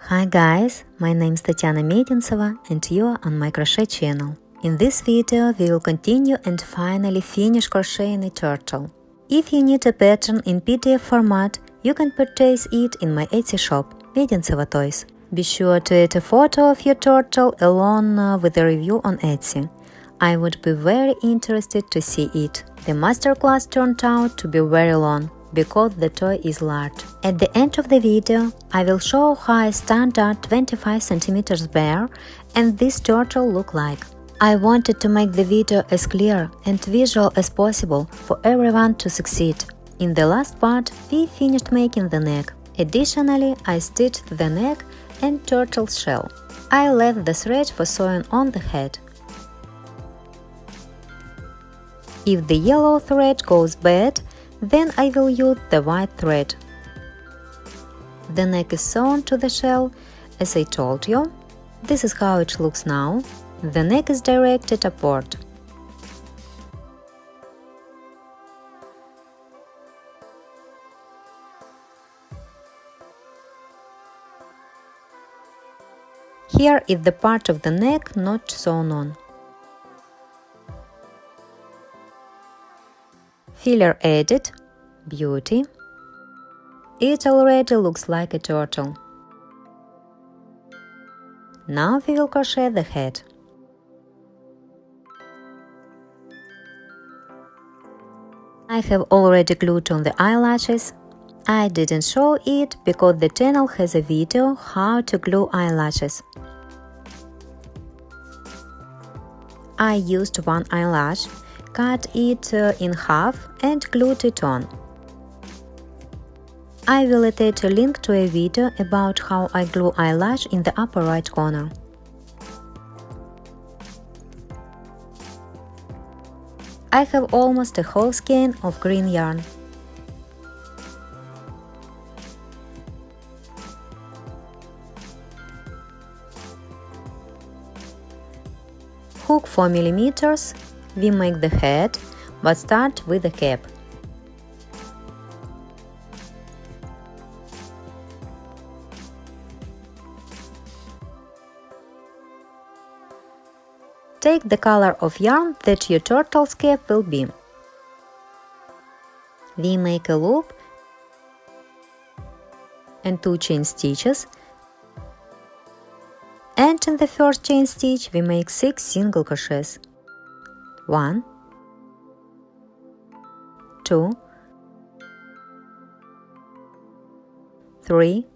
Hi guys, my name is Medintseva and you are on my crochet channel. In this video we will continue and finally finish crocheting a turtle. If you need a pattern in PDF format, you can purchase it in my Etsy shop, Medintseva Toys. Be sure to add a photo of your turtle along with a review on Etsy. I would be very interested to see it. The masterclass turned out to be very long, because the toy is large. At the end of the video, I will show how a standard 25 cm bear and this turtle look like. I wanted to make the video as clear and visual as possible for everyone to succeed. In the last part, we finished making the neck. Additionally, I stitched the neck and turtle's shell. I left the thread for sewing on the head. If the yellow thread goes bad, then I will use the white thread. The neck is sewn to the shell, as I told you. This is how it looks now. The neck is directed upward. Here is the part of the neck not sewn on. Filler added. Beauty. It already looks like a turtle. Now we will crochet the head. I have already glued on the eyelashes. I didn't show it because the channel has a video how to glue eyelashes. I used one eyelash, cut it in half and glued it on. I will attach a link to a video about how I glue eyelash in the upper right corner. I have almost a whole skein of green yarn. Hook 4 mm. We make the head, but start with the cap. Take the color of yarn that your turtle's cap will be. We make a loop and 2 chain stitches, and in the first chain stitch we make 6 single crochets. 1, 2, 3,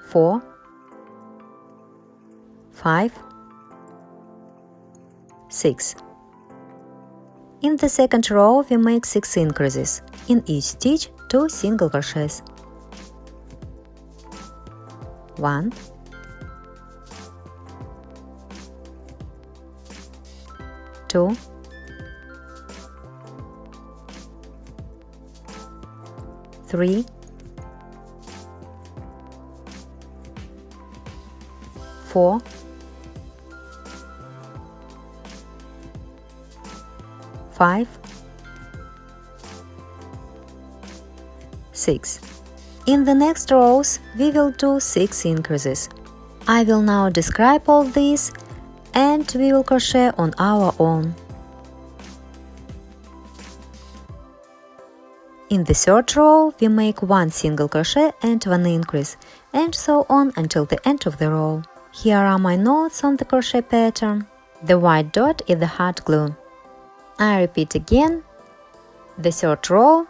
4, 5, 6. In the second row we make 6 increases. In each stitch 2 single crochets. 1, 2, 3, 4, 5, 6. In the next rows we will do 6 increases. I will now describe all this and we will crochet on our own. In the third row we make 1 single crochet and 1 increase, and so on until the end of the row. Here are my notes on the crochet pattern. The white dot is the hot glue. I repeat again. The third row,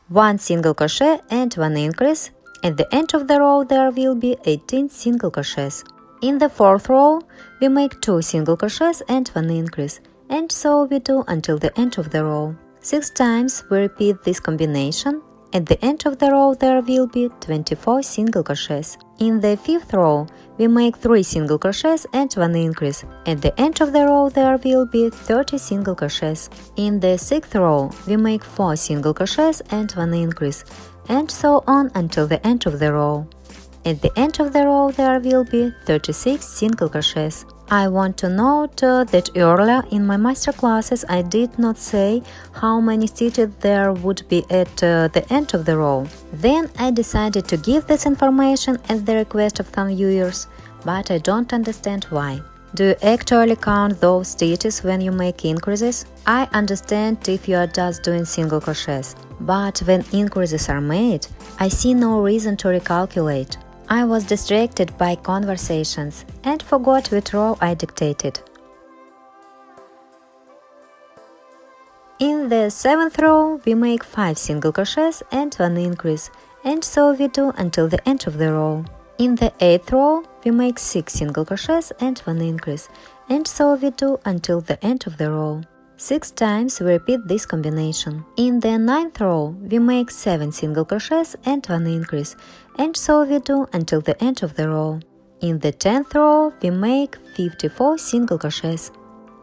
1 single crochet and 1 increase. At the end of the row there will be 18 single crochets. In the fourth row, we make 2 single crochets and 1 increase, and so we do until the end of the row. 6 times we repeat this combination. At the end of the row there will be 24 single crochets. In the fifth row, we make 3 single crochets and 1 increase. At the end of the row there will be 30 single crochets. In the sixth row, we make 4 single crochets and 1 increase, and so on until the end of the row. At the end of the row there will be 36 single crochets. I want to note that earlier in my master classes I did not say how many stitches there would be at the end of the row. Then I decided to give this information at the request of some viewers, but I don't understand why. Do you actually count those stitches when you make increases? I understand if you are just doing single crochets, but when increases are made, I see no reason to recalculate. I was distracted by conversations and forgot which row I dictated. In the 7th row, we make 5 single crochets and 1 increase, and so we do until the end of the row. In the 8th row, we make 6 single crochets and 1 increase, and so we do until the end of the row. 6 times we repeat this combination. In the 9th row, we make 7 single crochets and 1 increase, and so we do until the end of the row. In the 10th row, we make 54 single crochets.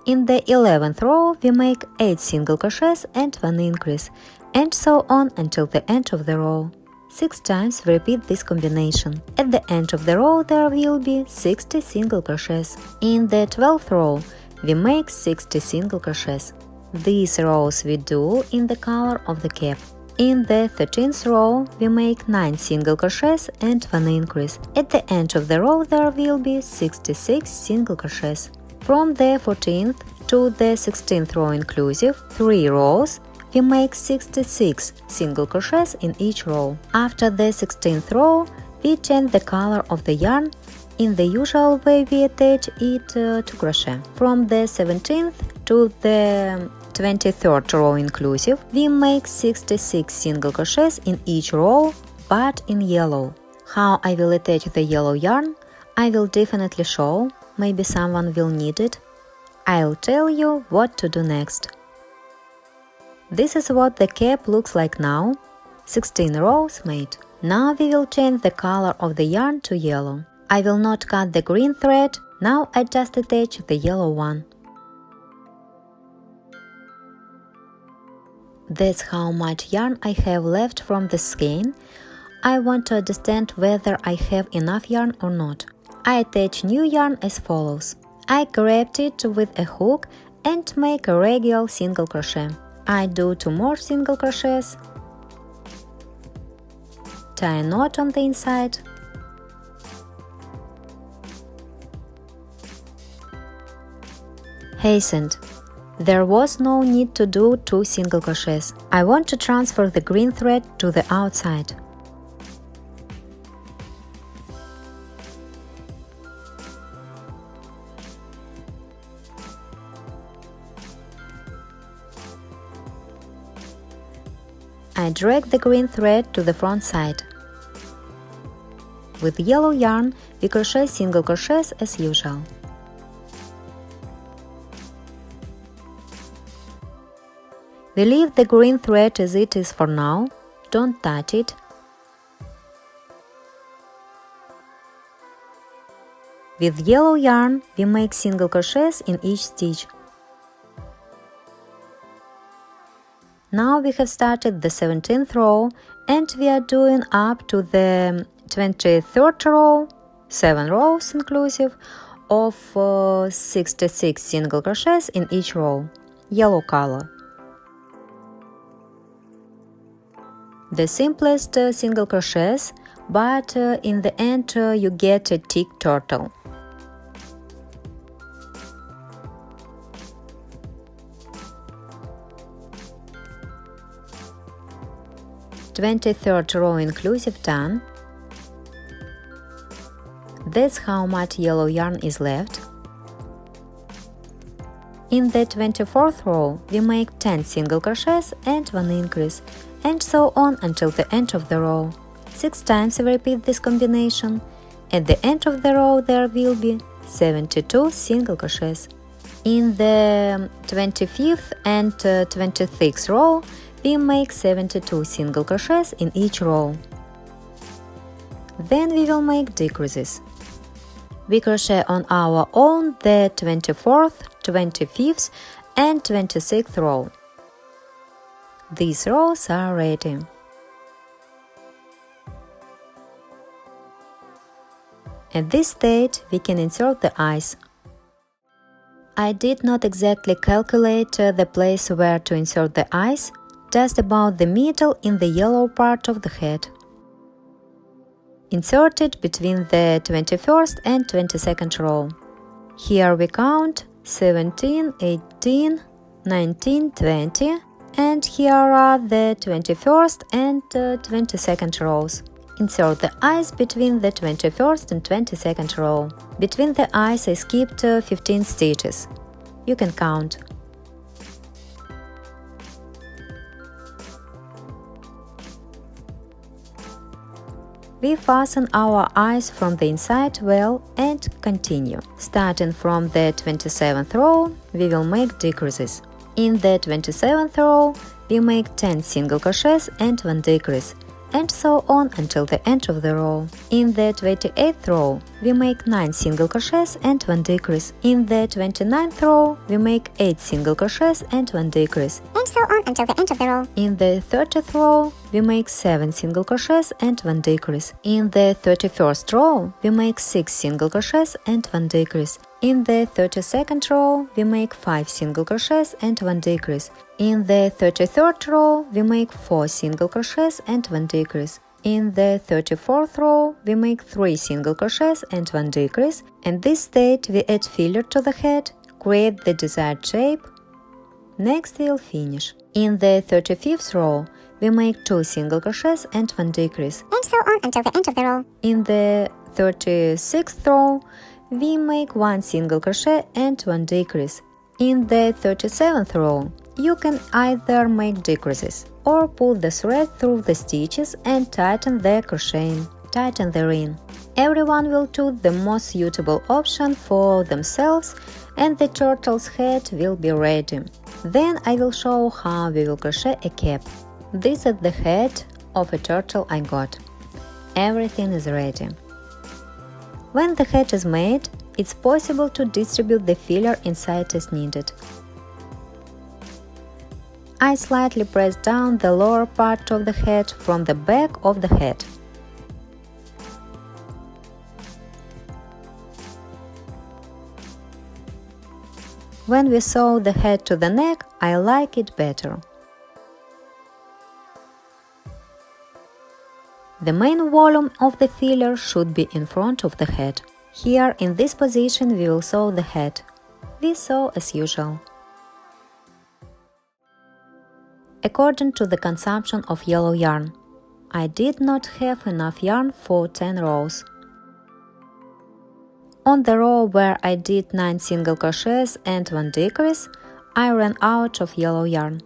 In the 11th row, we make 8 single crochets and 1 increase, and so on until the end of the row. 6 times we repeat this combination. At the end of the row there will be 60 single crochets. In the 12th row, we make 60 single crochets. These rows we do in the color of the cap. In the 13th row, we make 9 single crochets and 1 increase. At the end of the row there will be 66 single crochets. From the 14th to the 16th row inclusive, 3 rows, we make 66 single crochets in each row. After the 16th row, we change the color of the yarn. In the usual way we attach it to crochet. From the 17th to the 23rd row inclusive, we make 66 single crochets in each row, but in yellow. How I will attach the yellow yarn, I will definitely show, maybe someone will need it. I'll tell you what to do next. This is what the cap looks like now. 16 rows made. Now we will change the color of the yarn to yellow. I will not cut the green thread, now I just attach the yellow one. That's how much yarn I have left from the skein. I want to understand whether I have enough yarn or not. I attach new yarn as follows. I grabbed it with a hook and make a regular single crochet. I do 2 more single crochets, tie a knot on the inside, hastened. There was no need to do 2 single crochets. I want to transfer the green thread to the outside. I drag the green thread to the front side. With yellow yarn, we crochet single crochets as usual. We leave the green thread as it is for now, don't touch it. With yellow yarn, we make single crochets in each stitch. Now we have started the 17th row and we are doing up to the 23rd row, 7 rows inclusive, of 66 single crochets in each row, yellow color. The simplest single crochets, but in the end you get a tick turtle. Twenty-third row inclusive done. That's how much yellow yarn is left. In the 24th row we make 10 single crochets and 1 increase, and so on until the end of the row. 6 times we repeat this combination. At the end of the row there will be 72 single crochets. In the 25th and 26th row we make 72 single crochets in each row. Then we will make decreases. We crochet on our own the 24th, 25th and 26th row. These rows are ready. At this stage we can insert the eyes. I did not exactly calculate the place where to insert the eyes, just about the middle in the yellow part of the head. Insert it between the 21st and 22nd row. Here we count 17, 18, 19, 20, and here are the 21st and 22nd rows. Insert the eyes between the 21st and 22nd row. Between the eyes I skipped 15 stitches. You can count. We fasten our eyes from the inside well and continue. Starting from the 27th row, we will make decreases. In the 27th row, we make 10 single crochets and 1 decrease, and so on until the end of the row. In the 28th row, we make 9 single crochets and 1 decrease. In the 29th row, we make 8 single crochets and 1 decrease, and so on until the end of the row. In the 30th row, we make 7 single crochets and 1 decrease. In the 31st row, we make 6 single crochets and 1 decrease. In the 32nd row, we make 5 single crochets and 1 decrease. In the 33rd row, we make 4 single crochets and 1 decrease. In the 34th row, we make 3 single crochets and 1 decrease. And this stage we add filler to the head, create the desired shape. Next we'll finish. In the 35th row, we make 2 single crochets and 1 decrease. And so on until the end of the row. In the 36th row, we make 1 single crochet and 1 decrease. In the 37th row, you can either make decreases or pull the thread through the stitches and tighten the crocheting. Tighten the ring. Everyone will choose the most suitable option for themselves and the turtle's head will be ready. Then I will show how we will crochet a cap. This is the head of a turtle I got. Everything is ready. When the head is made, it's possible to distribute the filler inside as needed. I slightly press down the lower part of the head from the back of the head. When we sew the head to the neck, I like it better. The main volume of the filler should be in front of the head. Here, in this position, we will sew the head. We sew as usual. According to the consumption of yellow yarn, I did not have enough yarn for 10 rows. On the row where I did 9 single crochets and 1 decrease, I ran out of yellow yarn.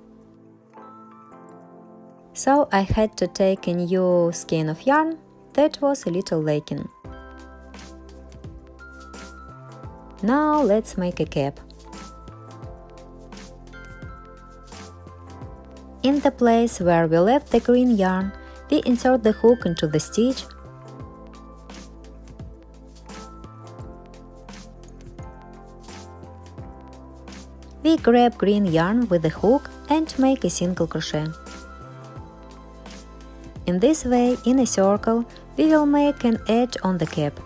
So I had to take a new skein of yarn that was a little lacking. Now let's make a cap. In the place where we left the green yarn, we insert the hook into the stitch. We grab green yarn with the hook and make a single crochet. In this way, in a circle, we will make an edge on the cap.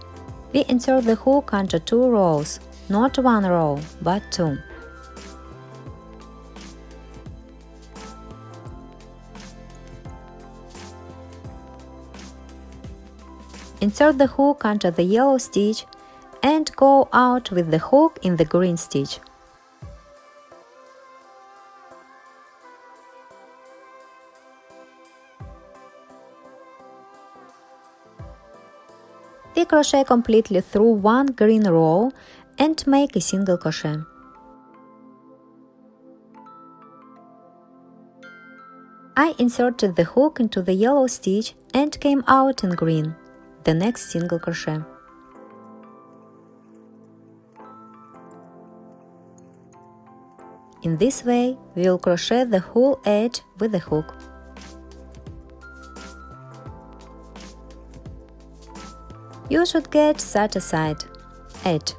We insert the hook under 2 rows, not 1 row, but 2. Insert the hook under the yellow stitch and go out with the hook in the green stitch. We crochet completely through 1 green row and make a single crochet. I inserted the hook into the yellow stitch and came out in green, the next single crochet. In this way, we will crochet the whole edge with the hook. You should get such a side edge.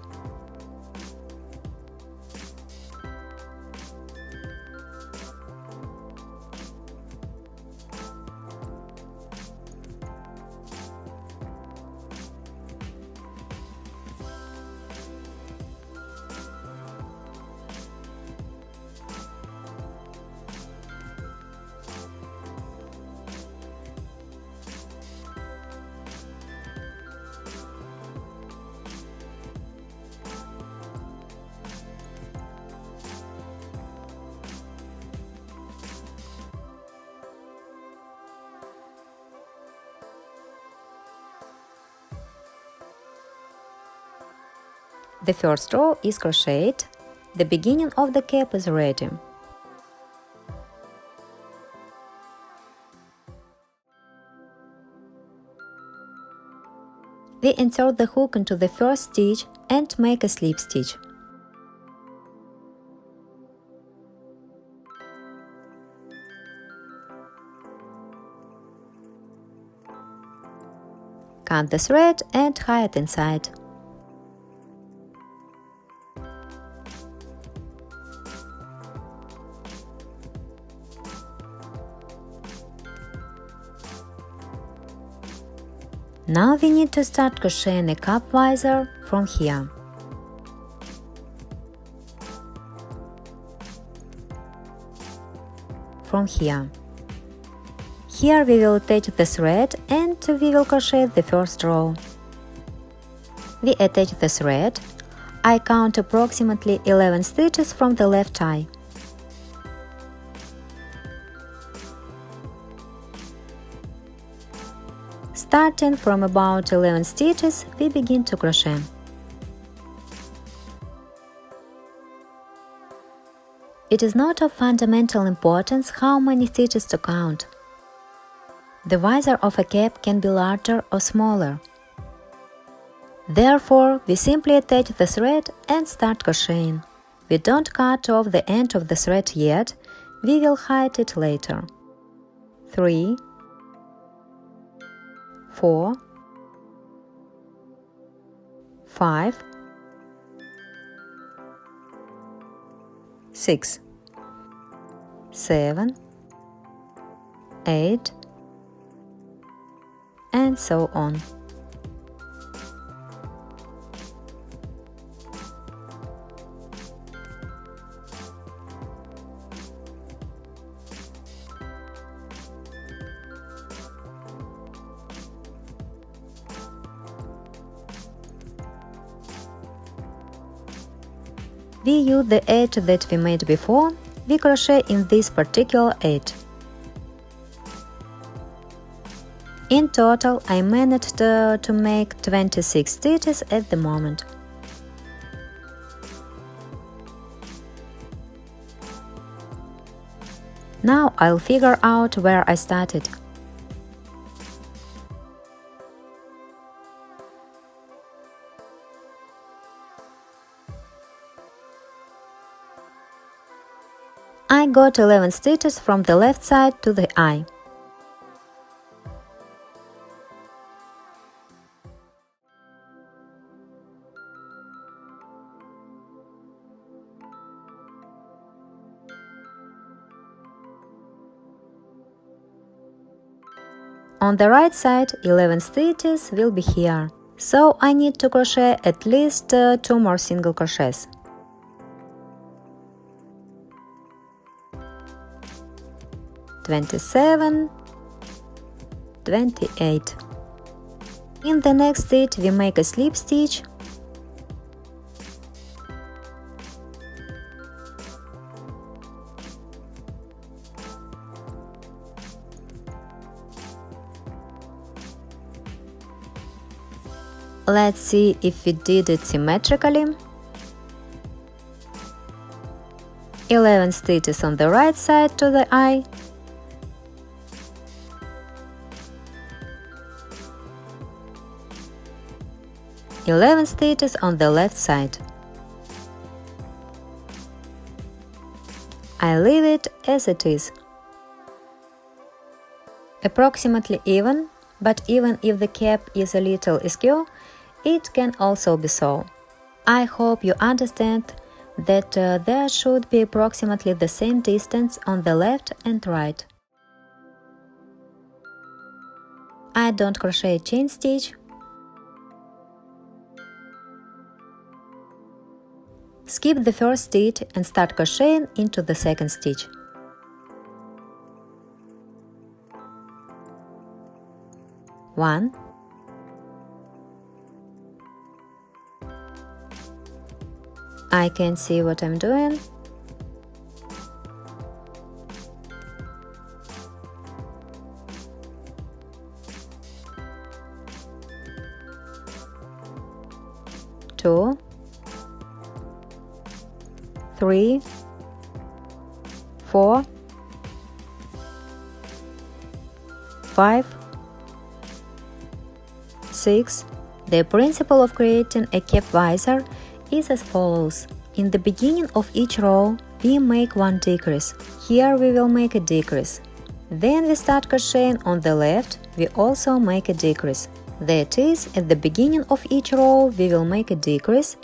The first row is crocheted. The beginning of the cap is ready. We insert the hook into the first stitch and make a slip stitch. Cut the thread and tie it inside. Now we need to start crocheting a cap visor from here. From here. Here we will attach the thread and we will crochet the first row. We attach the thread. I count approximately 11 stitches from the left eye. Starting from about 11 stitches, we begin to crochet. It is not of fundamental importance how many stitches to count. The visor of a cap can be larger or smaller. Therefore, we simply attach the thread and start crocheting. We don't cut off the end of the thread yet, we will hide it later. 3, 4, 5, 6, 7, 8, and so on. We use the edge that we made before, we crochet in this particular edge. In total, I managed to make 26 stitches at the moment. Now I'll figure out where I started. I got 11 stitches from the left side to the eye. On the right side, 11 stitches will be here, so I need to crochet at least 2 more single crochets. (27), 28. In the next stitch we make a slip stitch. Let's see if we did it symmetrically. 11 stitches on the right side to the eye. (11 stitches on the left side. I leave it as it is. Approximately even, but even if the cap is a little askew, it can also be so. I hope you understand that there should be approximately the same distance on the left and right. I don't crochet a chain stitch. Skip the first stitch and start crocheting into the second stitch. One, I can see what I'm doing. Two, 3, 4, 5, 6. The principle of creating a cap visor is as follows. In the beginning of each row, we make one decrease. Here we will make a decrease. Then we start crocheting on the left, we also make a decrease. That is, at the beginning of each row we will make a decrease,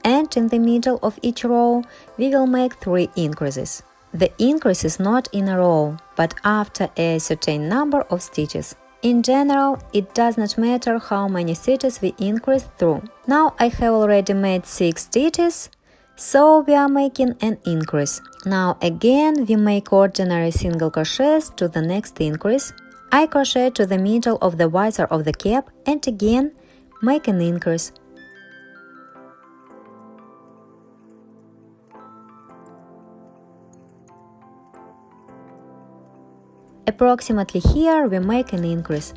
and in the middle of each row we will make 3 increases. The increase is not in a row, but after a certain number of stitches. In general, it does not matter how many stitches we increase through. Now I have already made 6 stitches, so we are making an increase. Now again we make ordinary single crochets to the next increase. I crochet to the middle of the visor of the cap and again make an increase. Approximately here we make an increase.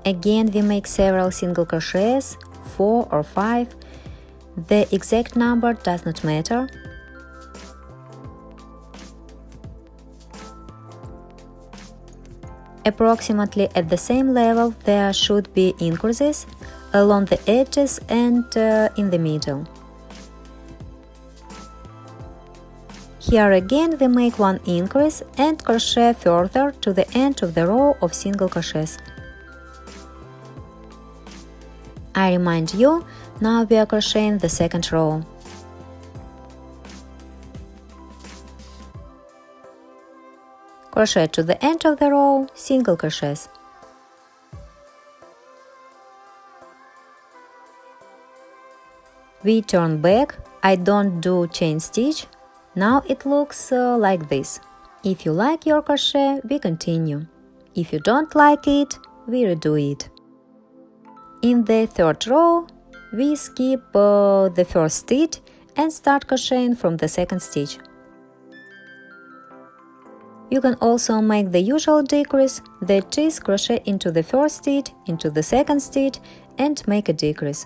Again we make several single crochets, 4 or 5. The exact number does not matter. Approximately at the same level there should be increases along the edges and in the middle. Here again we make one increase and crochet further to the end of the row of single crochets. I remind you, now we are crocheting the second row. Crochet to the end of the row, single crochets. We turn back, I don't do chain stitch. Now it looks like this. If you like your crochet, we continue. If you don't like it, we redo it. In the third row, we skip the first stitch and start crocheting from the second stitch. You can also make the usual decrease, that is, crochet into the first stitch, into the second stitch and make a decrease.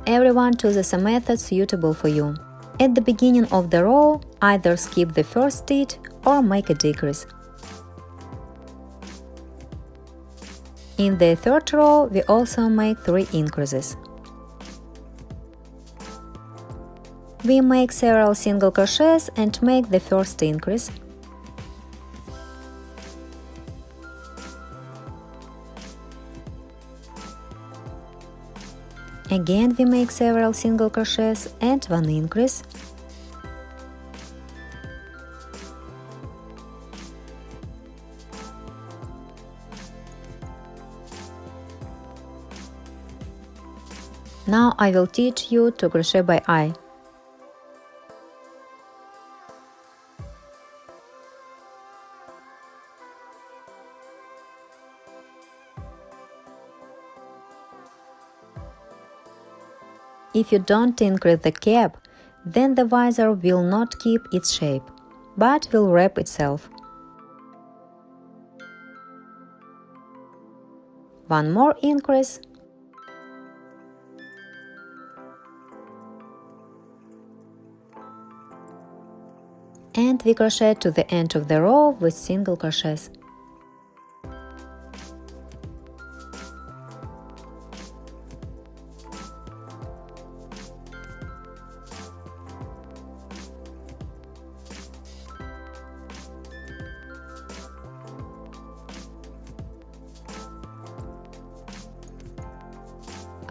Everyone chooses a method suitable for you. At the beginning of the row, either skip the first stitch or make a decrease. In the third row, we also make 3 increases. We make several single crochets and make the first increase. Again we make several single crochets and 1 increase. Now I will teach you to crochet by eye. If you don't increase the cap, then the visor will not keep its shape, but will wrap itself. One more increase. And we crochet to the end of the row with single crochets.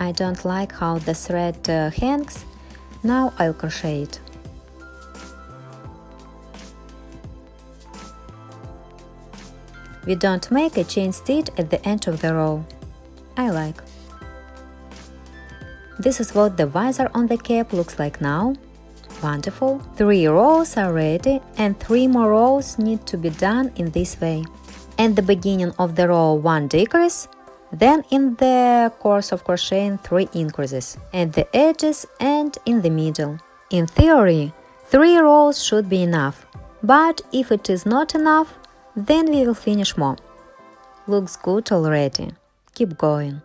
I don't like how the thread hangs, now I'll crochet it. We don't make a chain stitch at the end of the row. I like. This is what the visor on the cap looks like now. Wonderful! 3 rows are ready and 3 more rows need to be done in this way. At the beginning of the row 1 decrease, then in the course of crocheting 3 increases, at the edges and in the middle. In theory, 3 rows should be enough, but if it is not enough, then we will finish more. Looks good already. Keep going.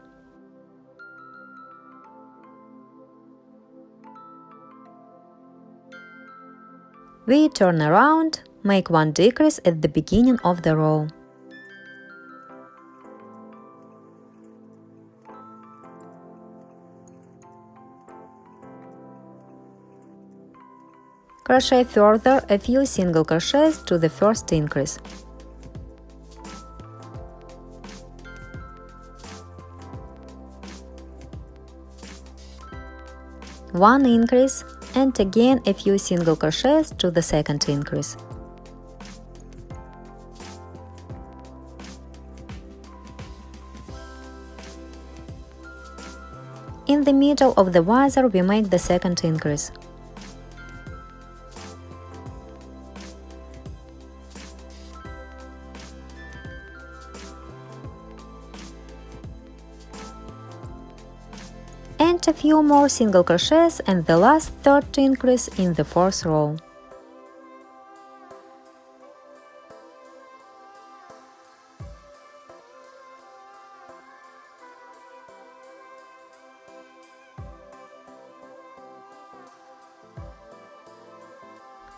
We turn around, make one decrease at the beginning of the row. Crochet further a few single crochets to the first increase. One increase and again a few single crochets to the second increase. In the middle of the visor we make the second increase. And a few more single crochets and the last third increase in the fourth row.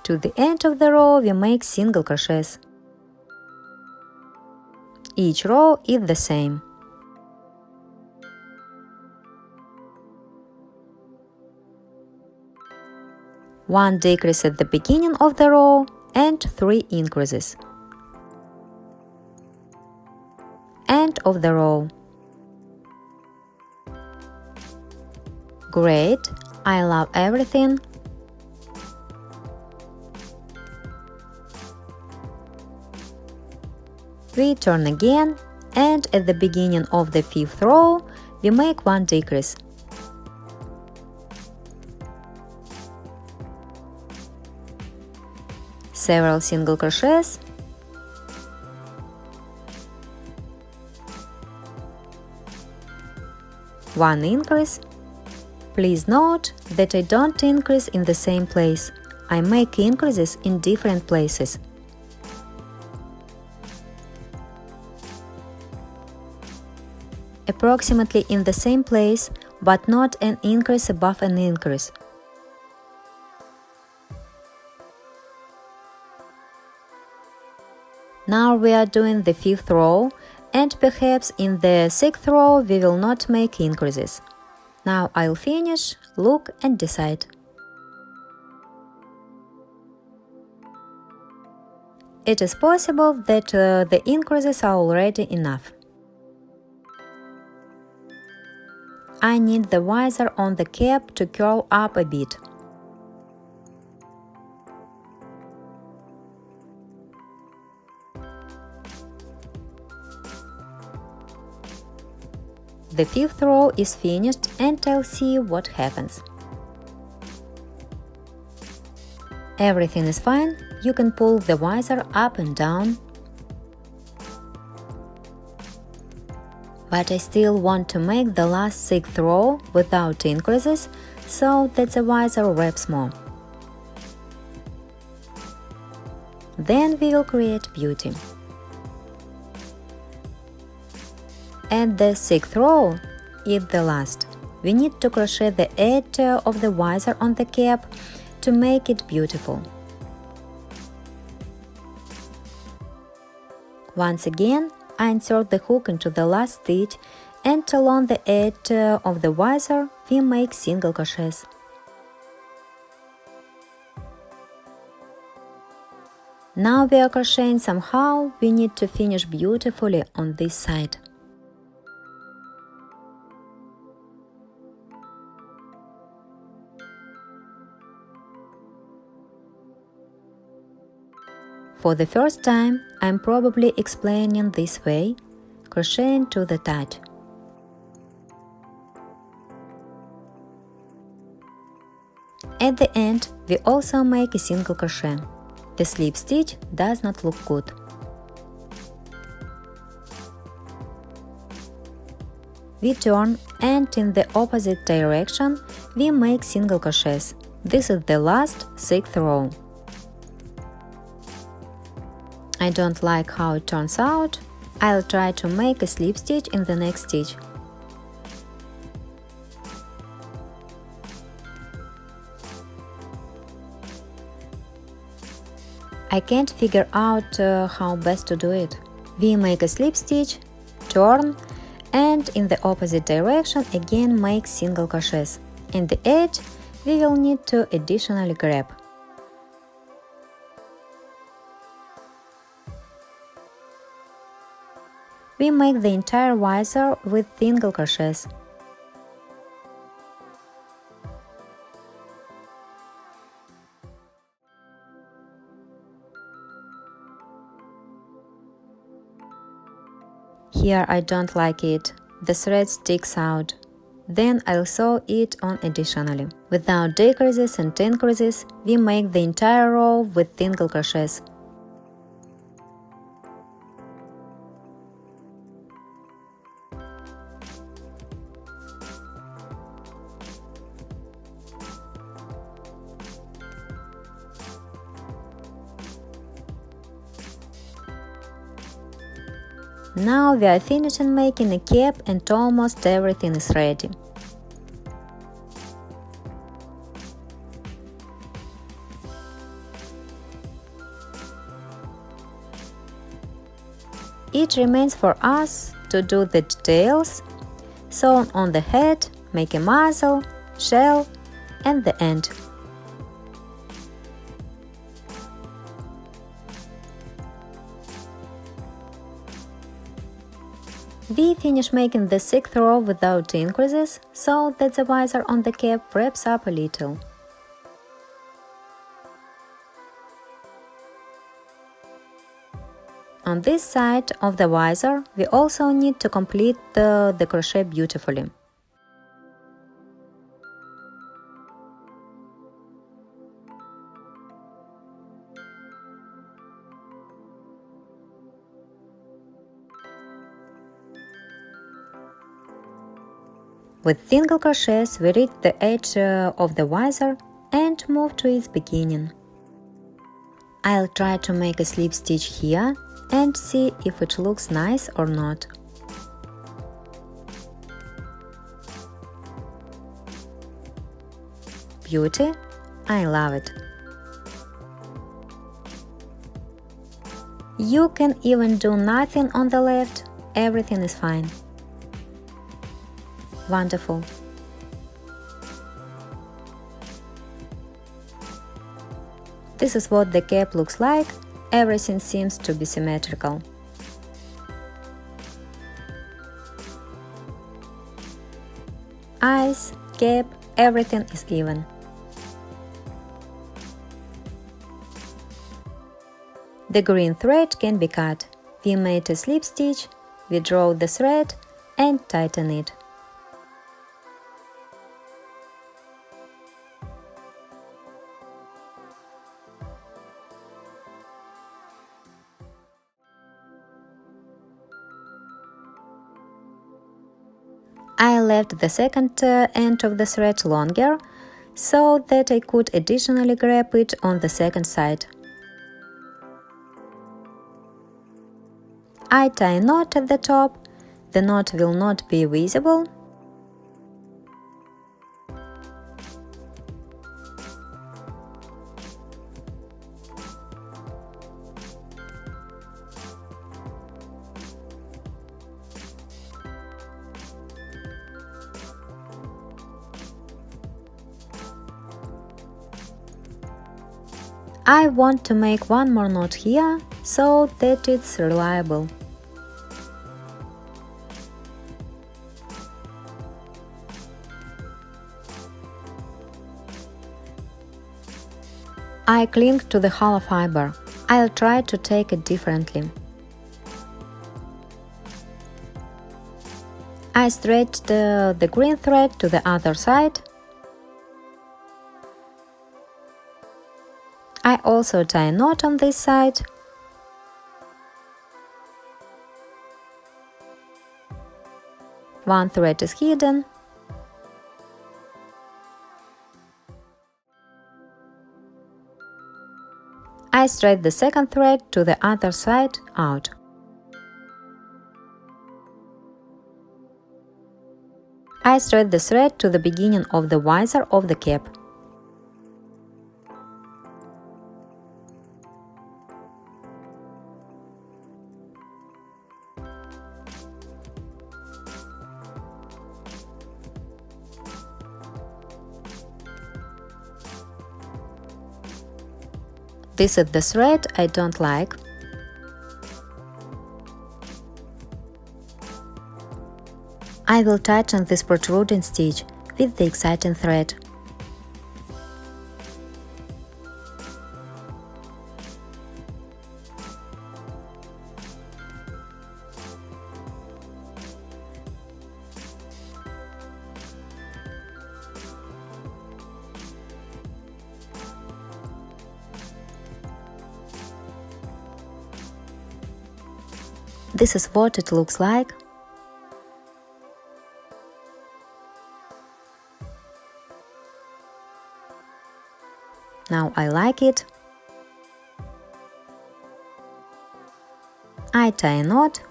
To the end of the row we make single crochets. Each row is the same. One decrease at the beginning of the row and 3 increases. End of the row. Great! I love everything. We turn again, and at the beginning of the 5th row we make one decrease. Several single crochets, one increase. Please note that I don't increase in the same place. I make increases in different places. Approximately in the same place, but not an increase above an increase. Now we are doing the 5th row, and perhaps in the 6th row we will not make increases. Now I'll finish, look and decide. It is possible that the increases are already enough. I need the visor on the cap to curl up a bit. The 5th row is finished and I'll see what happens. Everything is fine, you can pull the visor up and down. But I still want to make the last 6th row without increases, so that the visor wraps more. Then we will create beauty. And the 6th row is the last. We need to crochet the edge of the visor on the cap to make it beautiful. Once again, I insert the hook into the last stitch, and along the edge of the visor we make single crochets. Now we are crocheting somehow, we need to finish beautifully on this side. For the first time, I'm probably explaining this way, crocheting to the touch. At the end, we also make a single crochet. The slip stitch does not look good. We turn, and in the opposite direction we make single crochets. This is the last 6th row. I don't like how it turns out. I'll try to make a slip stitch in the next stitch. I can't figure out how best to do it. We make a slip stitch, turn, and in the opposite direction again make single crochets. In the edge we will need to additionally grab. We make the entire visor with single crochets. Here I don't like it, the thread sticks out. Then I'll sew it on additionally. Without decreases and increases, we make the entire row with single crochets. Now we are finishing making a cap and almost everything is ready. It remains for us to do the details, sew on the head, make a muzzle, shell and the end. We finish making the 6th row without increases, so that the visor on the cap wraps up a little. On this side of the visor, we also need to complete the crochet beautifully. With single crochets, we reach the edge of the visor and move to its beginning. I'll try to make a slip stitch here and see if it looks nice or not. Beauty, I love it. You can even do nothing on the left, everything is fine. Wonderful. This is what the cap looks like. Everything seems to be symmetrical. Eyes, cap, everything is even. The green thread can be cut. We made a slip stitch, we draw the thread and tighten it. I left the second end of the thread longer, so that I could additionally grab it on the second side. I tie a knot at the top, the knot will not be visible. I want to make one more knot here, so that it's reliable. I cling to the hollow fiber. I'll try to take it differently. I stretched the green thread to the other side. I also tie a knot on this side. One thread is hidden. I stretch the second thread to the other side out. I stretch the thread to the beginning of the visor of the cap. This is the thread I don't like. I will tighten this protruding stitch with the exciting thread. This is what it looks like. Now I like it. I tie a knot.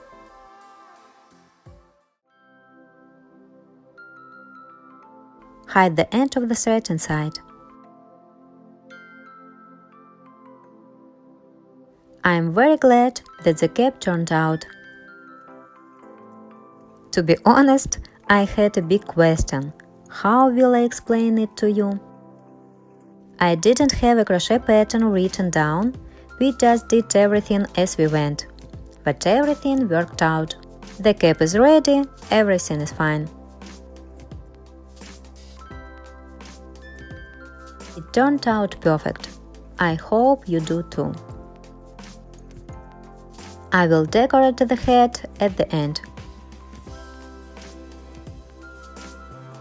Hide the end of the thread inside. I am very glad that the cap turned out. To be honest, I had a big question. How will I explain it to you? I didn't have a crochet pattern written down, we just did everything as we went. But everything worked out. The cap is ready, everything is fine. It turned out perfect. I hope you do too. I will decorate the head at the end.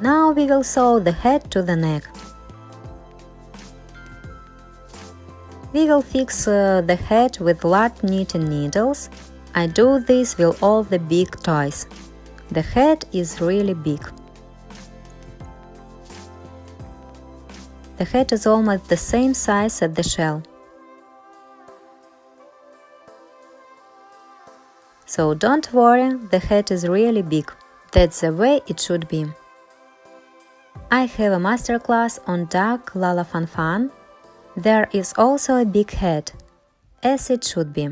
Now we will sew the head to the neck. We will fix the head with large knitting needles. I do this with all the big toys. The head is really big. The head is almost the same size as the shell. So don't worry, the head is really big. That's the way it should be. I have a masterclass on Dark Lala Fan Fan. There is also a big head, as it should be.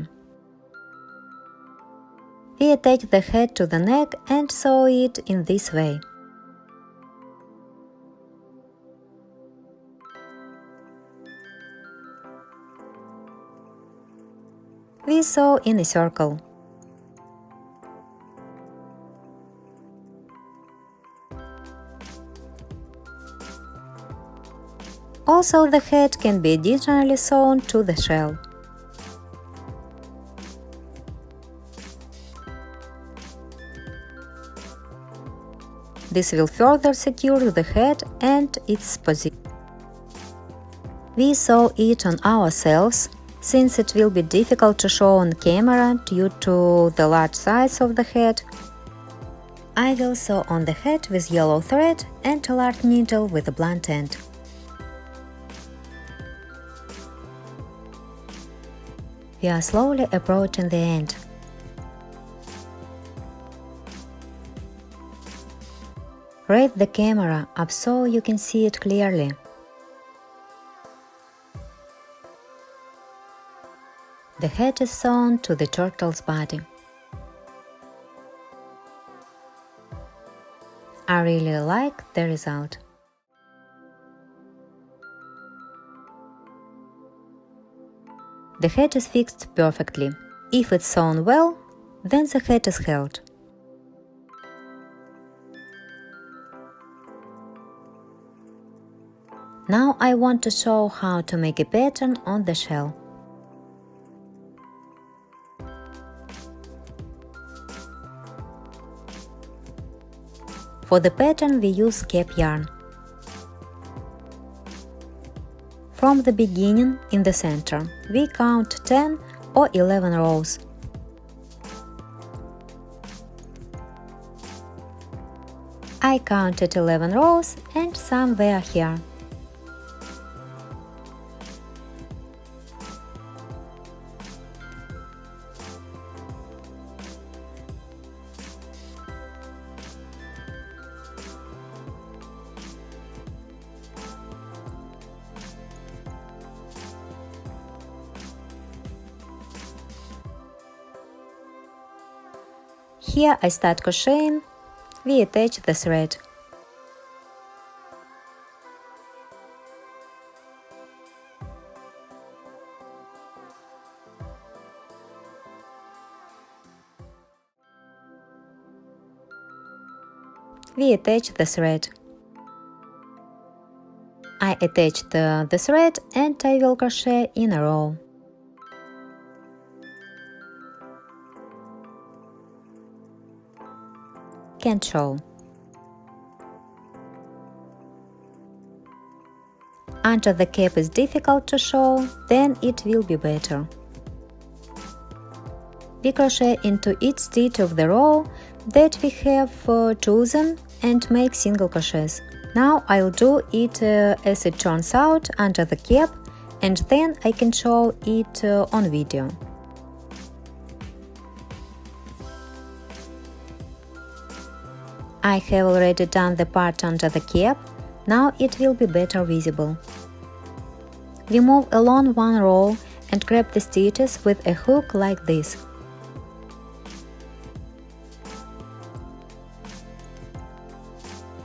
We attach the head to the neck and sew it in this way. We sew in a circle. Also, the head can be additionally sewn to the shell. This will further secure the head and its position. We sew it on ourselves, since it will be difficult to show on camera due to the large size of the head. I will sew on the head with yellow thread and a large needle with a blunt end. We are slowly approaching the end. Raise the camera up so you can see it clearly. The head is sewn to the turtle's body. I really like the result. The head is fixed perfectly. If it's sewn well, then the head is held. Now I want to show how to make a pattern on the shell. For the pattern we use cap yarn. From the beginning, in the center, we count 10 or 11 rows. I counted 11 rows and some were here. Here I start crocheting, we attach the thread. we attach the thread. I attached the thread and I will crochet in a row. Can't show. Until the cap is difficult to show, then it will be better. We crochet into each stitch of the row that we have chosen and make single crochets. Now I'll do it as it turns out under the cap, and then I can show it on video. I have already done the part under the cap, now it will be better visible. We move along one row and grab the stitches with a hook like this.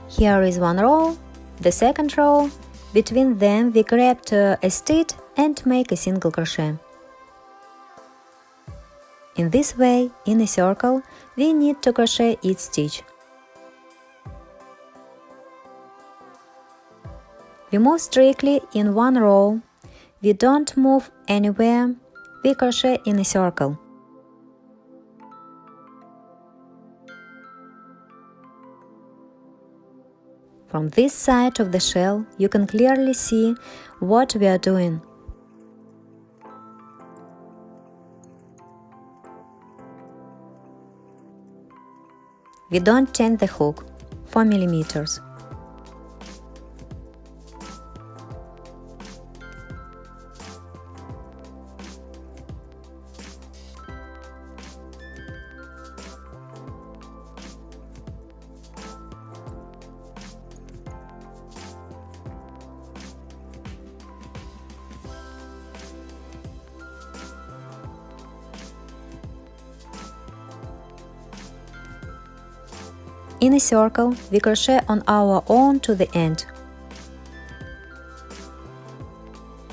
Here is one row, the second row, between them we grabbed a stitch and make a single crochet. In this way, in a circle, we need to crochet each stitch. We move strictly in one row, we don't move anywhere, we crochet in a circle. From this side of the shell, you can clearly see what we are doing. We don't change the hook, 4 mm. In a circle, we crochet on our own to the end.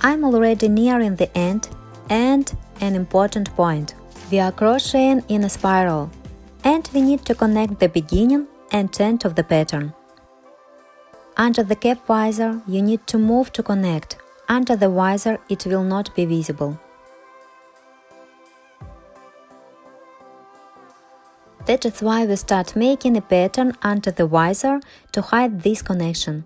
I'm already nearing the end and an important point. We are crocheting in a spiral, and we need to connect the beginning and end of the pattern. Under the cap visor, you need to move to connect. Under the visor, it will not be visible. That is why we start making a pattern under the visor to hide this connection.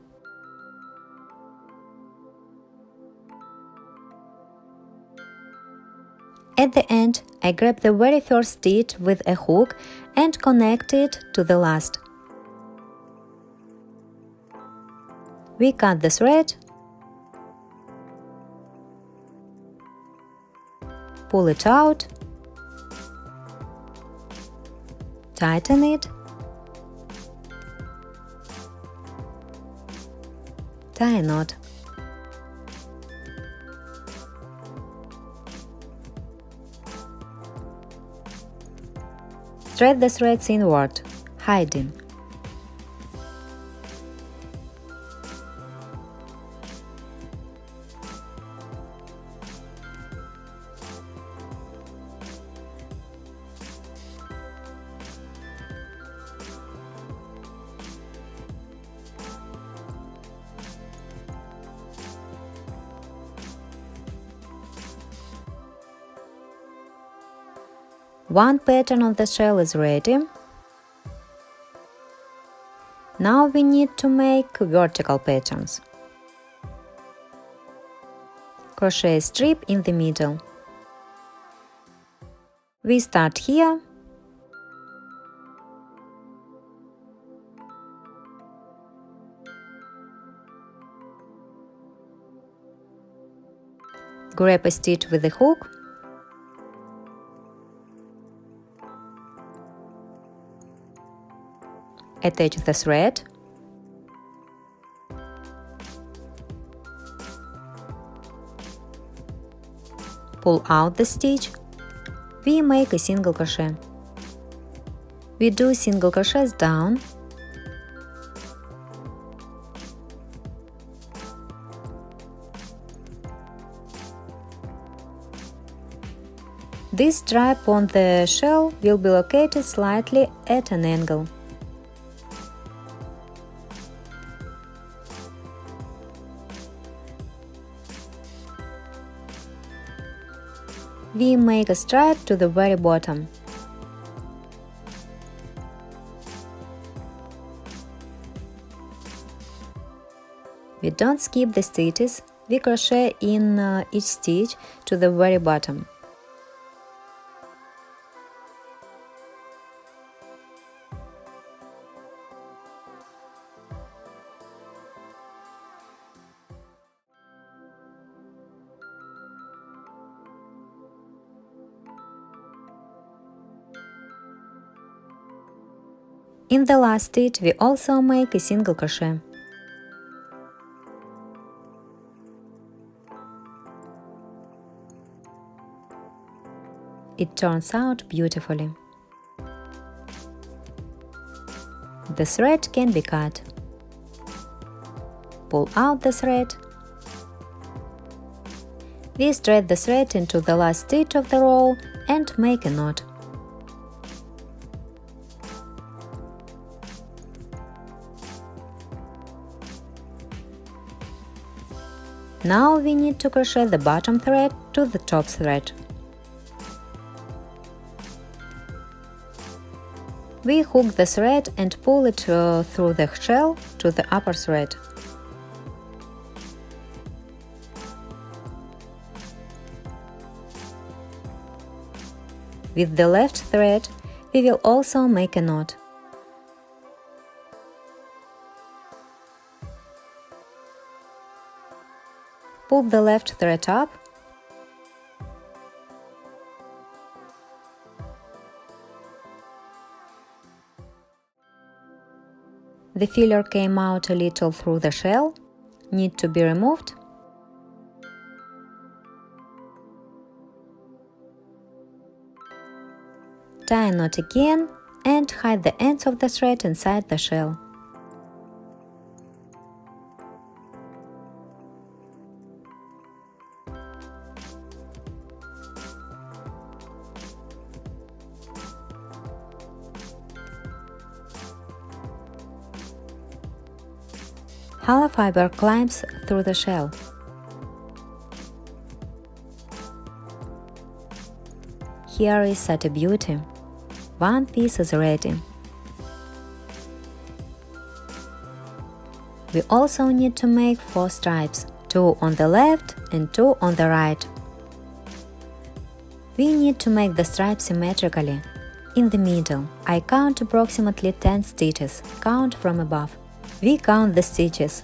At the end, I grab the very first stitch with a hook and connect it to the last. We cut the thread, pull it out, tighten it, tie a knot. Thread the threads inward, hiding. One pattern on the shell is ready. Now we need to make vertical patterns. Crochet a strip in the middle. We start here. Grab a stitch with a hook. Attach the thread. Pull out the stitch. We make a single crochet. We do single crochets down. This stripe on the shell will be located slightly at an angle. we make a stripe to the very bottom. We don't skip the stitches, we crochet in each stitch to the very bottom. In the last stitch, we also make a single crochet. It turns out beautifully. The thread can be cut. Pull out the thread. We thread the thread into the last stitch of the row and make a knot. Now we need to crochet the bottom thread to the top thread. We hook the thread and pull it through the shell to the upper thread. With the left thread, we will also make a knot. Pull the left thread up. The filler came out a little through the shell, need to be removed. Tie a knot again and hide the ends of the thread inside the shell. Hollow fiber climbs through the shell. Here is such a beauty. One piece is ready. We also need to make 4 stripes, 2 on the left and 2 on the right. We need to make the stripes symmetrically. In the middle, I count approximately 10 stitches, count from above. We count the stitches.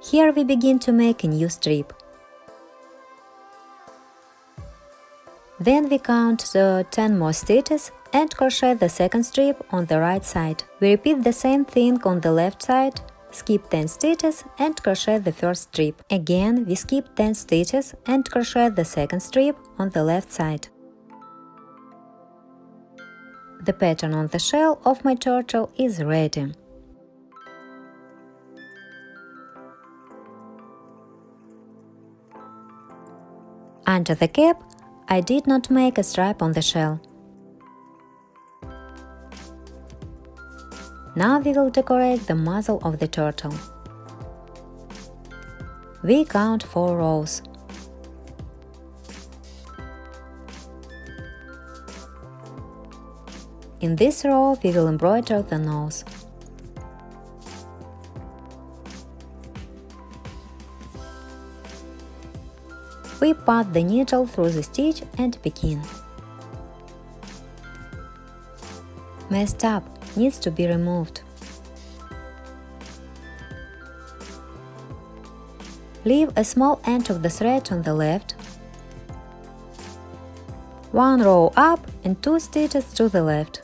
Here we begin to make a new strip. Then we count 10 more stitches and crochet the second strip on the right side. We repeat the same thing on the left side, skip 10 stitches and crochet the first strip. Again, we skip 10 stitches and crochet the second strip on the left side. The pattern on the shell of my turtle is ready. Under the cap, I did not make a stripe on the shell. Now we will decorate the muzzle of the turtle. We count 4 rows. In this row, we will embroider the nose. We pass the needle through the stitch and begin. Messed up, needs to be removed. Leave a small end of the thread on the left. 1 row up and 2 stitches to the left.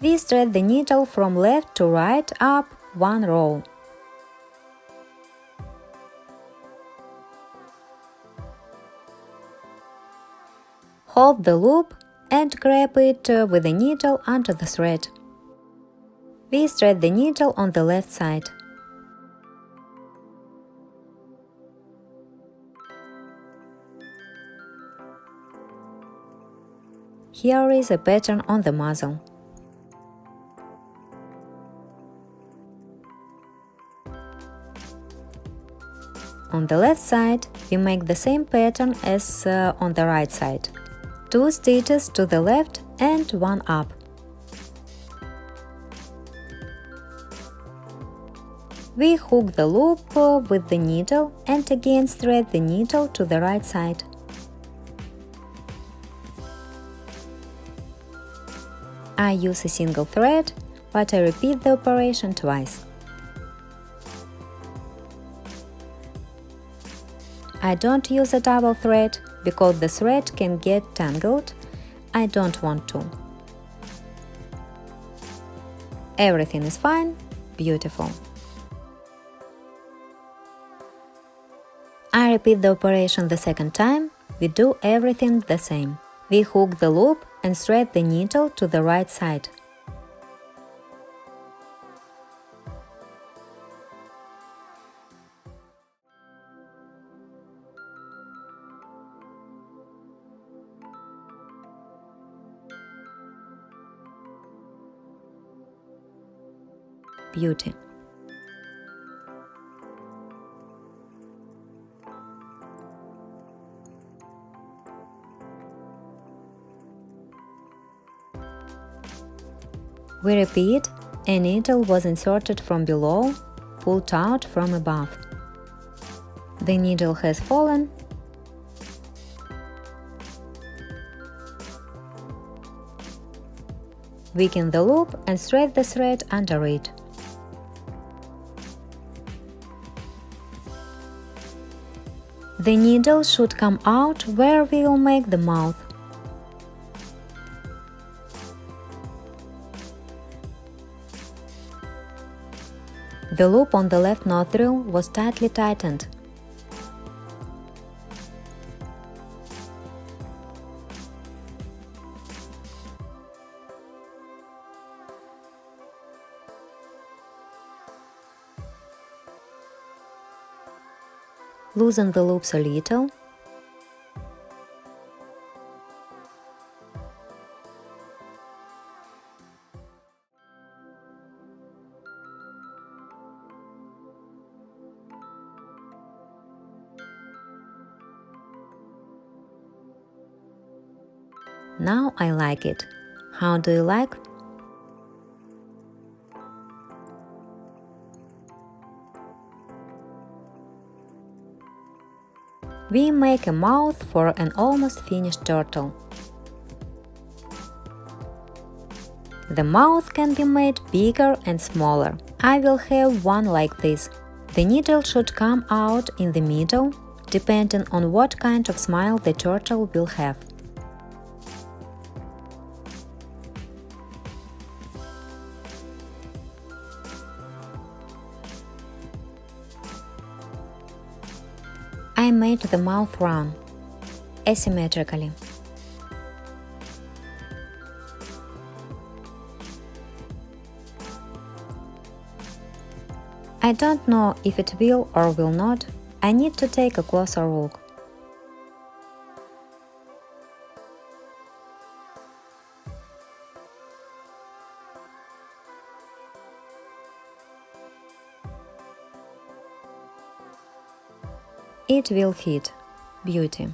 We thread the needle from left to right up 1 row. Hold the loop and grab it with the needle under the thread. We thread the needle on the left side. Here is a pattern on the muzzle. On the left side, we make the same pattern as on the right side. 2 stitches to the left and 1 up. We hook the loop with the needle and again thread the needle to the right side. I use a single thread, but I repeat the operation twice. I don't use a double thread because the thread can get tangled. I don't want to. Everything is fine, beautiful. I repeat the operation the second time. We do everything the same. We hook the loop and thread the needle to the right side. Beauty. We repeat, a needle was inserted from below, pulled out from above. The needle has fallen. Weaken the loop and thread the thread under it. The needle should come out where we will make the mouth. The loop on the left nostril was tightly tightened. Loosen the loops a little. Now I like it. How do you like? We make a mouth for an almost finished turtle. The mouth can be made bigger and smaller. I will have one like this. The needle should come out in the middle, depending on what kind of smile the turtle will have. I made the mouth round, asymmetrically. I don't know if it will or will not. I need to take a closer look. It will fit. Beauty.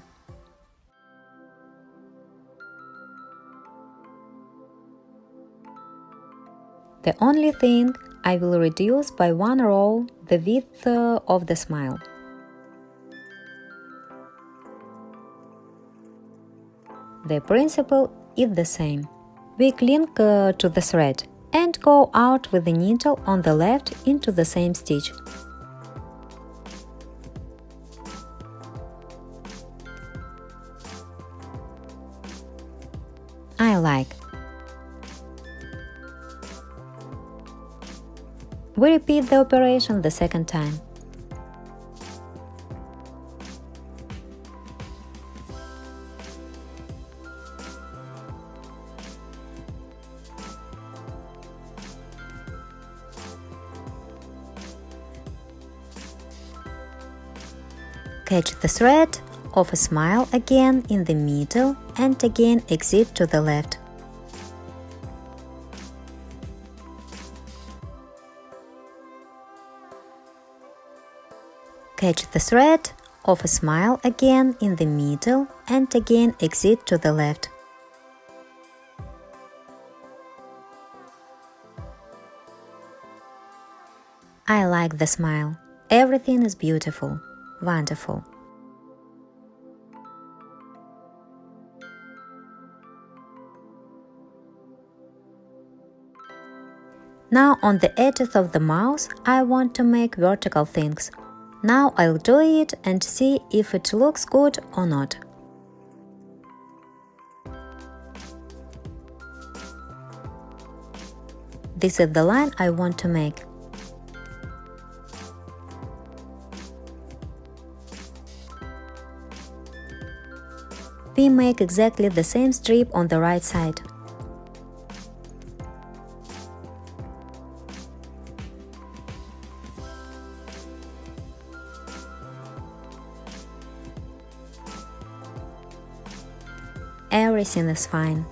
The only thing, I will reduce by 1 row the width of the smile. The principle is the same. We cling to the thread and go out with the needle on the left into the same stitch. I like. We repeat the operation the second time. Catch the thread of a smile again in the middle and again exit to the left. Attach the thread of a smile again in the middle and again exit to the left. I like the smile. Everything is beautiful. Wonderful. Now on the edges of the mouth I want to make vertical things. Now I'll do it and see if it looks good or not. This is the line I want to make. We make exactly the same strip on the right side. Everything is fine.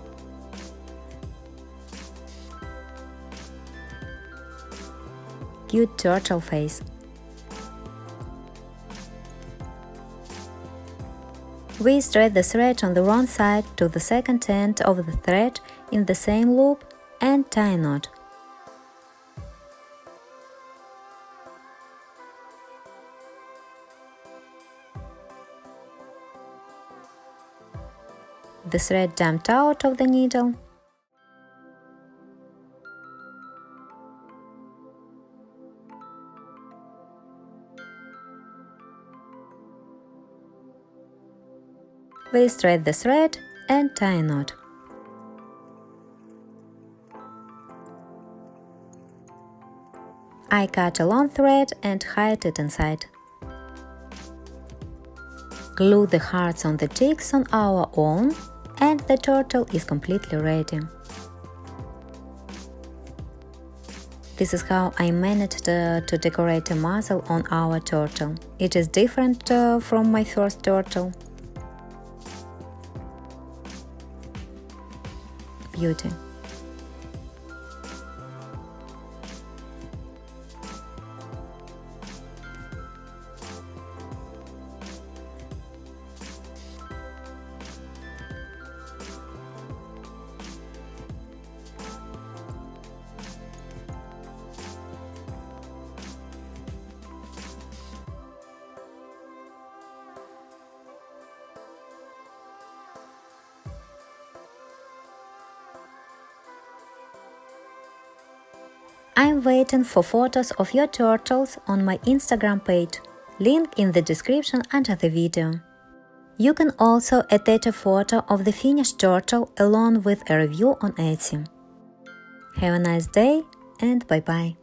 Cute turtle face. We straight the thread on the wrong side to the second end of the thread in the same loop and tie a knot. The thread jumped out of the needle. We straight the thread and tie a knot. I cut a long thread and hide it inside. Glue the hearts on the ticks on our own, and the turtle is completely ready. This is how I managed to decorate a muzzle on our turtle. It is different from my first turtle. Beauty. I'm waiting for photos of your turtles on my Instagram page, link in the description under the video. You can also attach a photo of the finished turtle along with a review on Etsy. Have a nice day and bye-bye!